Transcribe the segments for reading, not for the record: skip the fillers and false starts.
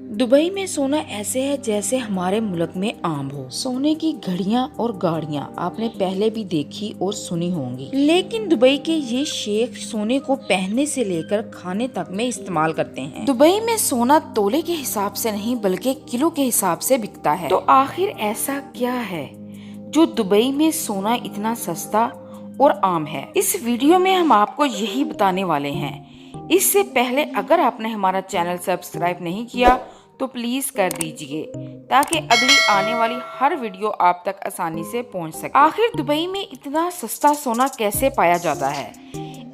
Dubai में सोना ऐसे है जैसे हमारे मुल्क में आम हो। सोने की घड़ियां और गाड़ियां आपने पहले भी देखी और सुनी होंगी, लेकिन दुबई के ये शेख सोने को पहनने से लेकर खाने तक में इस्तेमाल करते हैं। दुबई में सोना तोले के हिसाब से नहीं बल्कि किलो के हिसाब से बिकता है। तो आखिर ऐसा क्या है जो दुबई में सोना इतना सस्ता और आम है? इस वीडियो में हम आपको यही बताने वाले हैं। इससे पहले अगर आपने हमारा चैनल सब्सक्राइब नहीं किया तो प्लीज कर दीजिए ताकि अगली आने वाली हर वीडियो आप तक आसानी से पहुंच सके। आखिर दुबई में इतना सस्ता सोना कैसे पाया जाता है,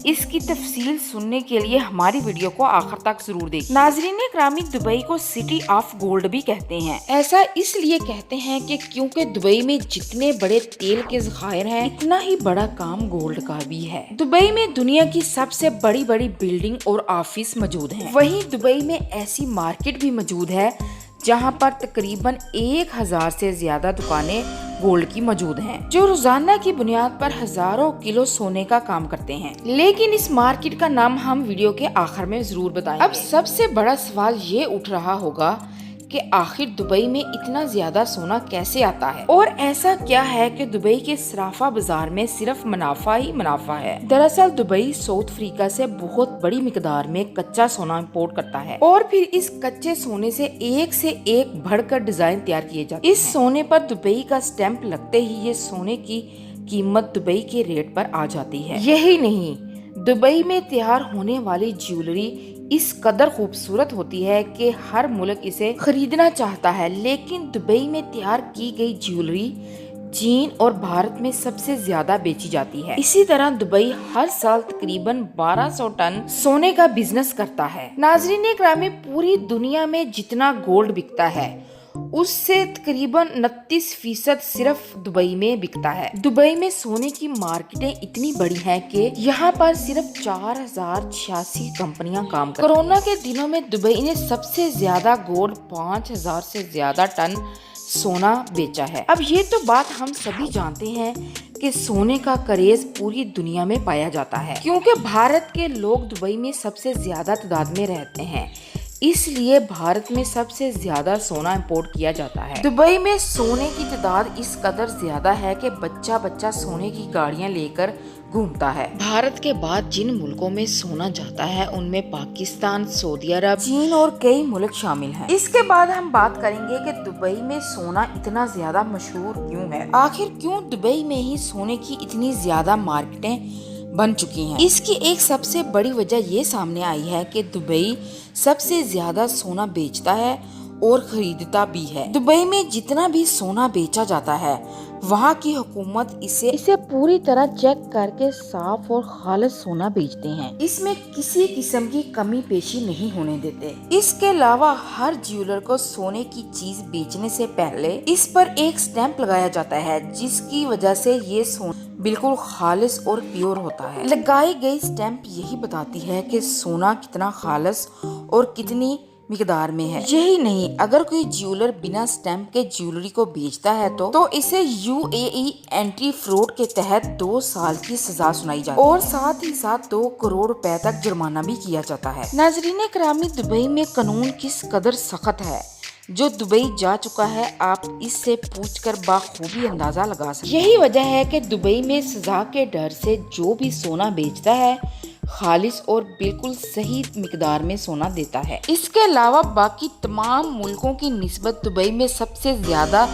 इसकी तफसील सुनने के लिए हमारी वीडियो को आखिर तक जरूर देखें। नाजरीन ग्रामी, दुबई को सिटी ऑफ गोल्ड भी कहते हैं। ऐसा इसलिए कहते हैं कि क्योंकि दुबई में जितने बड़े तेल के ज़खायर हैं, इतना ही बड़ा काम गोल्ड का भी है। दुबई में दुनिया की सबसे बड़ी बड़ी बिल्डिंग और ऑफिस मौजूद हैं। वहीं दुबई में ऐसी मार्केट भी मौजूद है जहां पर तकरीबन 1000 से ज्यादा दुकानें गोल्ड की मौजूद हैं, जो रोजाना की बुनियाद पर हजारों किलो सोने का काम करते हैं। लेकिन इस मार्केट का नाम हम वीडियो के आखिर में जरूर बताएंगे। अब सबसे बड़ा सवाल ये उठ रहा होगा कि आखिर दुबई में इतना ज्यादा सोना कैसे आता है, और ऐसा क्या है कि दुबई के सराफा बाजार में सिर्फ मुनाफा ही मुनाफा है। दरअसल दुबई साउथ अफ्रीका से बहुत बड़ी मिकदार में कच्चा सोना इंपोर्ट करता है और फिर इस कच्चे सोने से एक बढ़कर डिजाइन तैयार किए जाते हैं। इस सोने पर दुबई का स्टैंप लगते ही ये सोने की कीमत दुबई के रेट पर आ जाती है। यही नहीं, दुबई में तैयार होने वाली ज्वेलरी इस कदर खूबसूरत होती है कि हर मुल्क इसे खरीदना चाहता है। लेकिन दुबई में तैयार की गई ज्वेलरी चीन और भारत में सबसे ज्यादा बेची जाती है। इसी तरह दुबई हर साल तकरीबन 1200 टन सोने का बिजनेस करता है। नाजरीन ग्रामी, पूरी दुनिया में जितना गोल्ड बिकता है उससे तकरीबन 29% सिर्फ दुबई में बिकता है। दुबई में सोने की मार्केटें इतनी बड़ी हैं कि यहाँ पर सिर्फ 4086 कंपनियां काम करती हैं। कोरोना के दिनों में दुबई ने सबसे ज्यादा गोल्ड 5000 से ज्यादा टन सोना बेचा है। अब ये तो बात हम सभी जानते हैं कि सोने का क्रेज पूरी दुनिया में पाया जाता है, क्योंकि भारत के लोग दुबई में सबसे ज्यादा तादाद में रहते हैं, इसलिए भारत में सबसे ज्यादा सोना इंपोर्ट किया जाता है। दुबई में सोने की तादाद इस कदर ज्यादा है कि बच्चा बच्चा सोने की गाड़ियां लेकर घूमता है। भारत के बाद जिन मुल्कों में सोना जाता है उनमें पाकिस्तान, सऊदी अरब, चीन और कई मुल्क शामिल हैं। इसके बाद हम बात करेंगे कि दुबई में सोना इतना ज्यादा मशहूर क्यों है। आखिर क्यों दुबई में ही सोने की इतनी ज्यादा मार्केटें बन चुकी हैं। इसकी एक सबसे बड़ी वजह ये सामने आई है कि दुबई सबसे ज्यादा सोना बेचता है और खरीदता भी है। दुबई में जितना भी सोना बेचा जाता है वहाँ की हुकूमत इसे पूरी तरह चेक करके साफ और खालिस सोना बेचते हैं। इसमें किसी किस्म की कमी पेशी नहीं होने देते। इसके अलावा हर ज्वेलर को सोने की चीज बेचने से पहले इस पर एक स्टैंप लगाया जाता है, जिसकी वजह से ये सोना बिल्कुल खालिस और प्योर होता है। लगाई गई स्टैंप यही बताती है कि सोना कितना खालिस और कितनी मिकदार में है। यही नहीं, अगर कोई ज्वेलर बिना स्टैंप के ज्वेलरी को बेचता है तो इसे UAE एंटी फ्रॉड के तहत 2 साल की सजा सुनाई जाती है और साथ ही साथ 2 करोड़ रुपए तक जुर्माना भी किया जाता है। नाजरीन करामी, दुबई में कानून किस कदर सख्त है, जो दुबई जा चुका है आप इससे पूछकर बाखूबी अंदाजा लगा सकते। यही वजह है कि दुबई में सजा के डर से जो भी सोना बेचता है खालिस और बिल्कुल सही मिकदार में सोना देता है। इसके अलावा बाकी तमाम मुल्कों की निस्बत दुबई में सबसे ज्यादा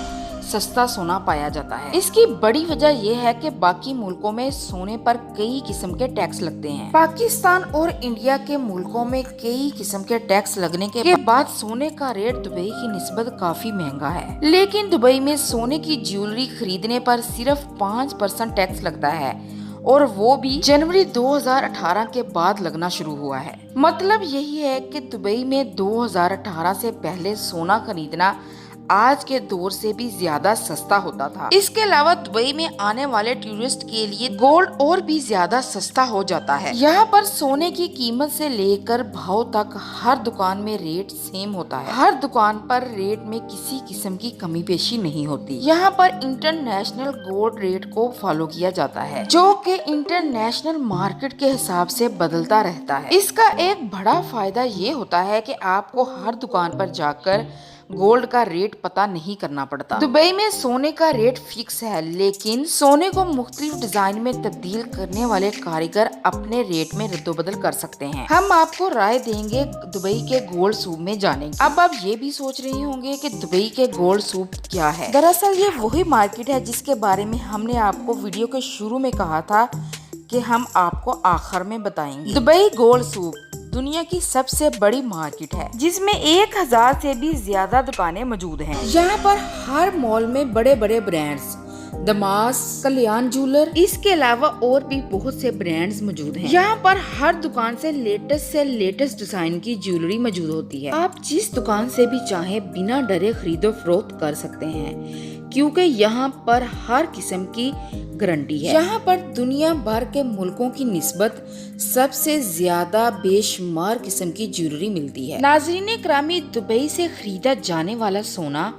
सस्ता सोना पाया जाता है। इसकी बड़ी वजह यह है कि बाकी मुल्कों में सोने पर कई किस्म के टैक्स लगते हैं। पाकिस्तान और इंडिया के मुल्कों में कई किस्म के टैक्स लगने के बाद सोने का रेट दुबई की निस्बत काफी महंगा है। लेकिन दुबई में सोने की ज्वेलरी खरीदने पर सिर्फ 5% टैक्स लगता है, और वो भी जनवरी 2018 के बाद लगना शुरू हुआ है। मतलब यही है कि दुबई में 2018 से पहले सोना खरीदना आज के दौर से भी ज्यादा सस्ता होता था। इसके अलावा दुबई में आने वाले टूरिस्ट के लिए गोल्ड और भी ज्यादा सस्ता हो जाता है। यहाँ पर सोने की कीमत से लेकर भाव तक हर दुकान में रेट सेम होता है। हर दुकान पर रेट में किसी किस्म की कमी पेशी नहीं होती। यहाँ पर इंटरनेशनल गोल्ड रेट को फॉलो किया जाता है, जो कि इंटरनेशनल मार्केट के हिसाब से बदलता रहता है। इसका एक बड़ा फायदा ये होता है कि आपको हर दुकान पर जाकर गोल्ड का रेट पता नहीं करना पड़ता। दुबई में सोने का रेट फिक्स है, लेकिन सोने को मुख्तलिफ डिजाइन में तब्दील करने वाले कारीगर अपने रेट में रद्दोबदल कर सकते हैं। हम आपको राय देंगे दुबई के गोल्ड सूक में जाने की। अब आप ये भी सोच रहे होंगे कि दुबई के गोल्ड सूक क्या है। दरअसल ये वही मार्केट है जिसके बारे में हमने आपको वीडियो के शुरू में कहा था कि हम आपको आखिर में बताएंगे। दुबई गोल्ड सूक दुनिया की सबसे बड़ी मार्केट है, जिसमें 1000 से भी ज्यादा दुकानें मौजूद हैं। यहाँ पर हर मॉल में बड़े बड़े ब्रांड्स, दमास, कल्याण ज्वेलर, इसके अलावा और भी बहुत से ब्रांड्स मौजूद हैं। यहाँ पर हर दुकान से लेटेस्ट डिजाइन की ज्वेलरी मौजूद होती है। आप जिस दुकान से भी चाहे बिना डरे खरीदो फरोख्त कर सकते हैं, क्योंकि यहाँ पर हर किस्म की गारंटी है। यहाँ पर दुनिया भर के मुल्कों की निस्बत सबसे ज्यादा बेशुमार किस्म की ज्वेलरी मिलती है। नाज़रीन करामी, दुबई से खरीदा जाने वाला सोना,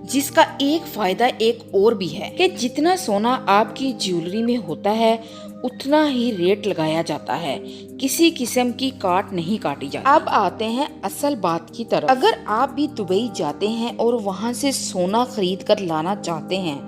जिसका एक फायदा एक और भी है कि जितना सोना आपकी ज्वेलरी में होता है उतना ही रेट लगाया जाता है, किसी किस्म की काट नहीं काटी जाती। अब आते हैं असल बात की तरफ। अगर आप भी दुबई जाते हैं और वहां से सोना खरीद कर लाना चाहते हैं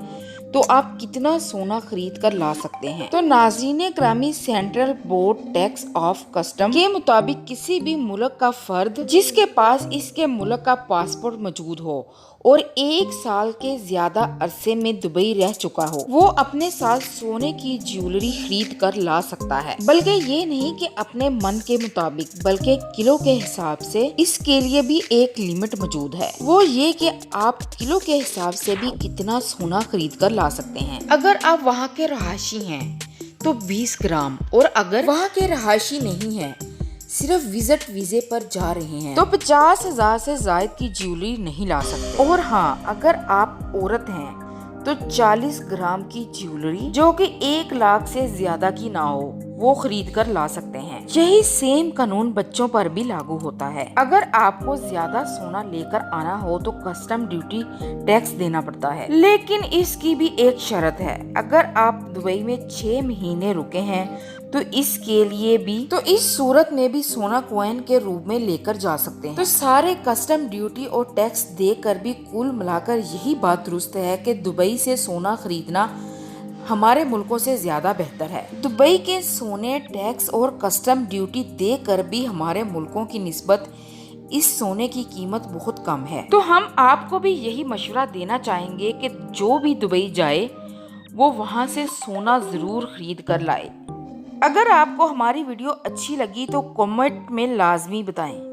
तो आप कितना सोना खरीद कर ला सकते हैं? तो नाज़रीन करामी, central board tax of custom के मुताबिक किसी भी मुल्क का फर्द जिसके पास इसके मुल्क का पासपोर्ट मौजूद हो और 1 साल के ज्यादा अरसे में दुबई रह चुका हो, वो अपने साथ सोने की ज्वेलरी खरीद कर ला सकता है। बल्कि ये नहीं कि अपने मन के मुताबिक, बल्कि किलो के हिसाब से। इसके लिए भी एक लिमिट मौजूद है, वो ये कि आप किलो के हिसाब से भी कितना सोना खरीद कर ला सकते हैं। अगर आप वहाँ के रहायशी हैं तो 20 ग्राम, और अगर वहाँ के रहायशी नहीं है, सिर्फ विजिट वीजे पर जा रहे हैं, तो 50,000 से ज्यादा की ज्वेलरी नहीं ला सकते। और हाँ, अगर आप औरत हैं तो 40 ग्राम की ज्वेलरी, जो कि 1 लाख से ज्यादा की ना हो, वो खरीद कर ला सकते हैं। यही सेम कानून बच्चों पर भी लागू होता है। अगर आपको ज्यादा सोना लेकर आना हो तो कस्टम ड्यूटी टैक्स देना पड़ता है, लेकिन इसकी भी एक शर्त है। अगर आप दुबई में 6 महीने रुके हैं तो इसके लिए भी, तो इस सूरत में भी सोना कॉइन के रूप में लेकर जा सकते हैं। तो सारे कस्टम ड्यूटी और टैक्स देकर भी कुल मिलाकर यही बात दुरुस्त है कि दुबई से सोना खरीदना हमारे मुल्कों से ज्यादा बेहतर है। दुबई के सोने टैक्स और कस्टम ड्यूटी देकर भी हमारे मुल्कों की निस्बत इस सोने की कीमत बहुत कम है। तो हम आपको भी यही मशवरा देना चाहेंगे कि जो भी दुबई जाए वो वहाँ से सोना जरूर खरीद कर लाए। अगर आपको हमारी वीडियो अच्छी लगी तो कमेंट में लाजमी बताएं।